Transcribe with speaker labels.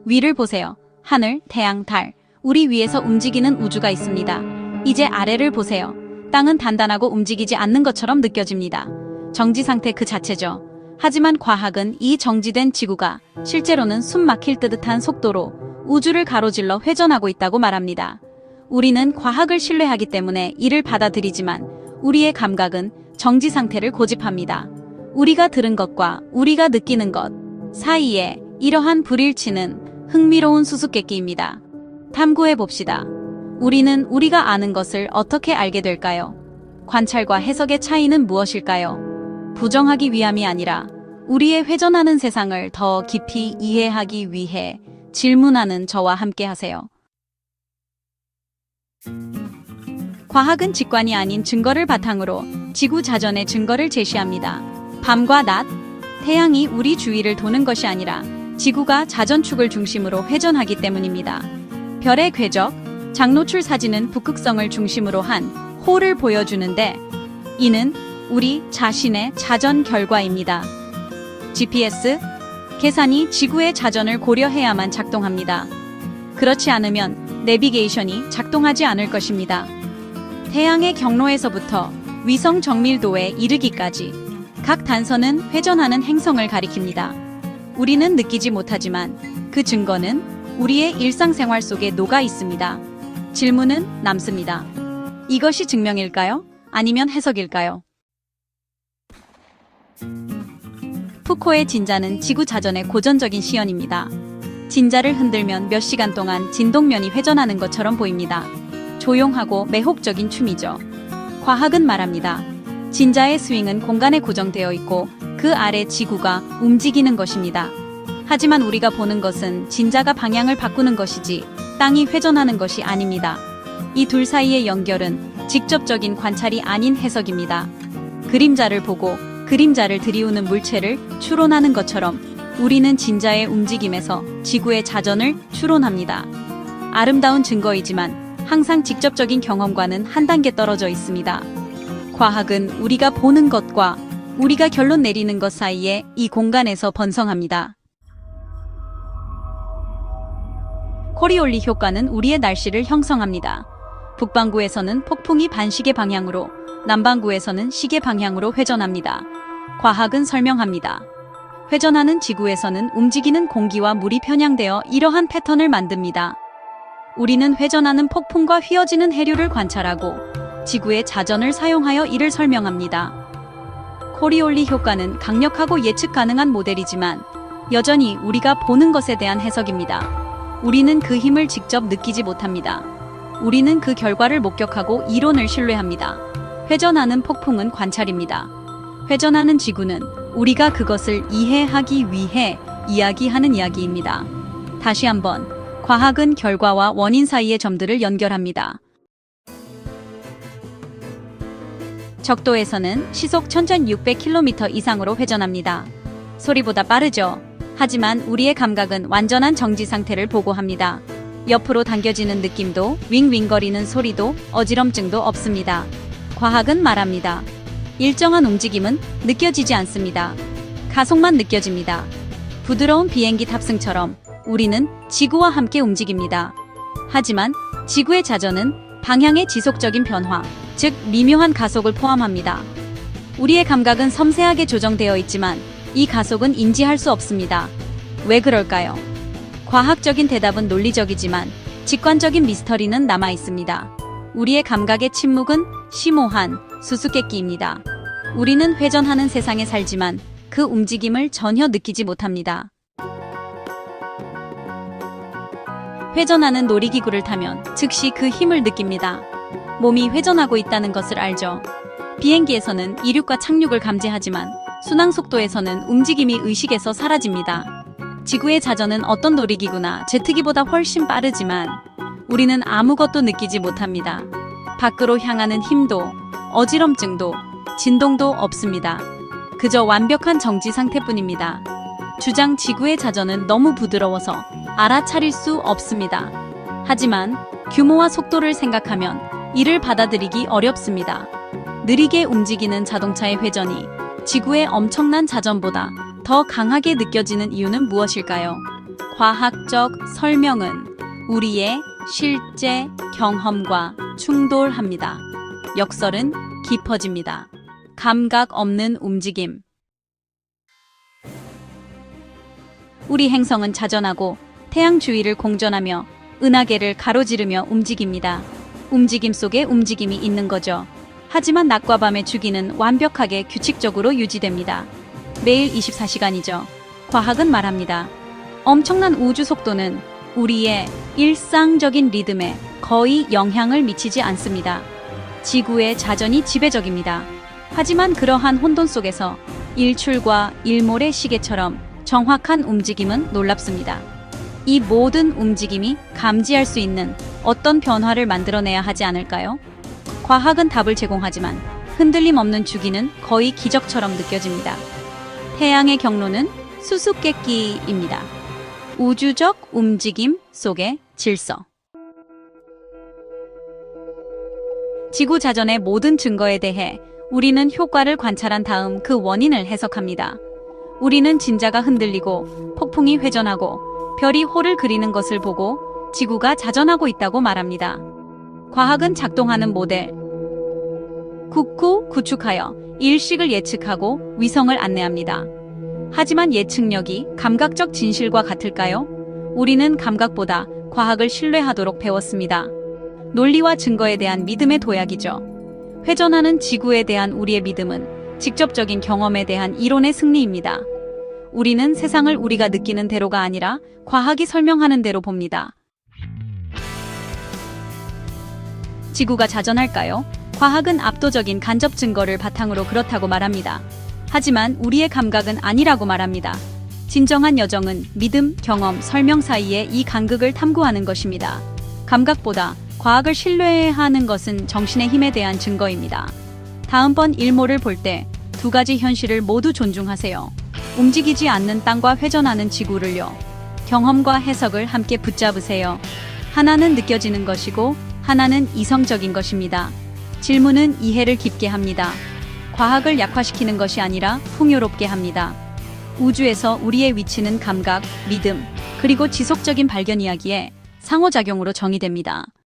Speaker 1: 위를 보세요. 하늘, 태양, 달, 우리 위에서 움직이는 우주가 있습니다. 이제 아래를 보세요. 땅은 단단하고 움직이지 않는 것처럼 느껴집니다. 정지 상태 그 자체죠. 하지만 과학은 이 정지된 지구가 실제로는 숨 막힐 듯한 속도로 우주를 가로질러 회전하고 있다고 말합니다. 우리는 과학을 신뢰하기 때문에 이를 받아들이지만 우리의 감각은 정지 상태를 고집합니다. 우리가 들은 것과 우리가 느끼는 것 사이에 이러한 불일치는 흥미로운 수수께끼입니다. 탐구해 봅시다. 우리는 우리가 아는 것을 어떻게 알게 될까요? 관찰과 해석의 차이는 무엇일까요? 부정하기 위함이 아니라 우리의 회전하는 세상을 더 깊이 이해하기 위해 질문하는 저와 함께 하세요. 과학은 직관이 아닌 증거를 바탕으로 지구 자전의 증거를 제시합니다. 밤과 낮, 태양이 우리 주위를 도는 것이 아니라 지구가 자전축을 중심으로 회전하기 때문입니다. 별의 궤적, 장노출 사진은 북극성을 중심으로 한 호를 보여주는데 이는 우리 자신의 자전 결과입니다. GPS, 계산이 지구의 자전을 고려해야만 작동합니다. 그렇지 않으면 내비게이션이 작동하지 않을 것입니다. 태양의 경로에서부터 위성 정밀도에 이르기까지 각 단서는 회전하는 행성을 가리킵니다. 우리는 느끼지 못하지만 그 증거는 우리의 일상생활 속에 녹아 있습니다. 질문은 남습니다. 이것이 증명일까요? 아니면 해석일까요? 푸코의 진자는 지구 자전의 고전적인 시연입니다. 진자를 흔들면 몇 시간 동안 진동면이 회전하는 것처럼 보입니다. 조용하고 매혹적인 춤이죠. 과학은 말합니다. 진자의 스윙은 공간에 고정되어 있고 그 아래 지구가 움직이는 것입니다. 하지만 우리가 보는 것은 진자가 방향을 바꾸는 것이지 땅이 회전하는 것이 아닙니다. 이 둘 사이의 연결은 직접적인 관찰이 아닌 해석입니다. 그림자를 보고 그림자를 들이우는 물체를 추론하는 것처럼 우리는 진자의 움직임에서 지구의 자전을 추론합니다. 아름다운 증거이지만 항상 직접적인 경험과는 한 단계 떨어져 있습니다. 과학은 우리가 보는 것과 우리가 결론 내리는 것 사이에 이 공간에서 번성합니다. 코리올리 효과는 우리의 날씨를 형성합니다. 북반구에서는 폭풍이 반시계 방향으로, 남반구에서는 시계 방향으로 회전합니다. 과학은 설명합니다. 회전하는 지구에서는 움직이는 공기와 물이 편향되어 이러한 패턴을 만듭니다. 우리는 회전하는 폭풍과 휘어지는 해류를 관찰하고 지구의 자전을 사용하여 이를 설명합니다. 코리올리 효과는 강력하고 예측 가능한 모델이지만 여전히 우리가 보는 것에 대한 해석입니다. 우리는 그 힘을 직접 느끼지 못합니다. 우리는 그 결과를 목격하고 이론을 신뢰합니다. 회전하는 폭풍은 관찰입니다. 회전하는 지구는 우리가 그것을 이해하기 위해 이야기하는 이야기입니다. 다시 한번, 과학은 결과와 원인 사이의 점들을 연결합니다. 적도에서는 시속 1600km 이상으로 회전합니다. 소리보다 빠르죠. 하지만 우리의 감각은 완전한 정지 상태를 보고합니다. 옆으로 당겨지는 느낌도, 윙윙거리는 소리도, 어지럼증도 없습니다. 과학은 말합니다. 일정한 움직임은 느껴지지 않습니다. 가속만 느껴집니다. 부드러운 비행기 탑승처럼 우리는 지구와 함께 움직입니다. 하지만 지구의 자전은 방향의 지속적인 변화, 즉 미묘한 가속을 포함합니다. 우리의 감각은 섬세하게 조정되어 있지만 이 가속은 인지할 수 없습니다. 왜 그럴까요? 과학적인 대답은 논리적이지만 직관적인 미스터리는 남아 있습니다. 우리의 감각의 침묵은 심오한 수수께끼입니다. 우리는 회전하는 세상에 살지만 그 움직임을 전혀 느끼지 못합니다. 회전하는 놀이기구를 타면 즉시 그 힘을 느낍니다. 몸이 회전하고 있다는 것을 알죠. 비행기에서는 이륙과 착륙을 감지하지만 순항 속도에서는 움직임이 의식에서 사라집니다. 지구의 자전은 어떤 놀이기구나 제트기보다 훨씬 빠르지만 우리는 아무것도 느끼지 못합니다. 밖으로 향하는 힘도, 어지럼증도, 진동도 없습니다. 그저 완벽한 정지 상태뿐입니다. 주장 지구의 자전은 너무 부드러워서 알아차릴 수 없습니다. 하지만 규모와 속도를 생각하면 이를 받아들이기 어렵습니다. 느리게 움직이는 자동차의 회전이 지구의 엄청난 자전보다 더 강하게 느껴지는 이유는 무엇일까요? 과학적 설명은 우리의 실제 경험과 충돌합니다. 역설은 깊어집니다. 감각 없는 움직임. 우리 행성은 자전하고 태양 주위를 공전하며 은하계를 가로지르며 움직입니다. 움직임 속에 움직임이 있는 거죠. 하지만 낮과 밤의 주기는 완벽하게 규칙적으로 유지됩니다. 매일 24시간이죠. 과학은 말합니다. 엄청난 우주 속도는 우리의 일상적인 리듬에 거의 영향을 미치지 않습니다. 지구의 자전이 지배적입니다. 하지만 그러한 혼돈 속에서 일출과 일몰의 시계처럼 정확한 움직임은 놀랍습니다. 이 모든 움직임이 감지할 수 있는 어떤 변화를 만들어내야 하지 않을까요? 과학은 답을 제공하지만 흔들림 없는 주기는 거의 기적처럼 느껴집니다. 태양의 경로는 수수께끼입니다. 우주적 움직임 속의 질서. 지구 자전의 모든 증거에 대해 우리는 효과를 관찰한 다음 그 원인을 해석합니다. 우리는 진자가 흔들리고 폭풍이 회전하고 별이 호를 그리는 것을 보고 지구가 자전하고 있다고 말합니다. 과학은 작동하는 모델 굳고 구축하여 일식을 예측하고 위성을 안내합니다. 하지만 예측력이 감각적 진실과 같을까요? 우리는 감각보다 과학을 신뢰하도록 배웠습니다. 논리와 증거에 대한 믿음의 도약이죠. 회전하는 지구에 대한 우리의 믿음은 직접적인 경험에 대한 이론의 승리입니다. 우리는 세상을 우리가 느끼는 대로가 아니라 과학이 설명하는 대로 봅니다. 지구가 자전할까요? 과학은 압도적인 간접 증거를 바탕으로 그렇다고 말합니다. 하지만 우리의 감각은 아니라고 말합니다. 진정한 여정은 믿음, 경험, 설명 사이에 이 간극을 탐구하는 것입니다. 감각보다 과학을 신뢰하는 것은 정신의 힘에 대한 증거입니다. 다음번 일몰을 볼 때 두 가지 현실을 모두 존중하세요. 움직이지 않는 땅과 회전하는 지구를요. 경험과 해석을 함께 붙잡으세요. 하나는 느껴지는 것이고 하나는 이성적인 것입니다. 질문은 이해를 깊게 합니다. 과학을 약화시키는 것이 아니라 풍요롭게 합니다. 우주에서 우리의 위치는 감각, 믿음, 그리고 지속적인 발견 이야기에 상호작용으로 정의됩니다.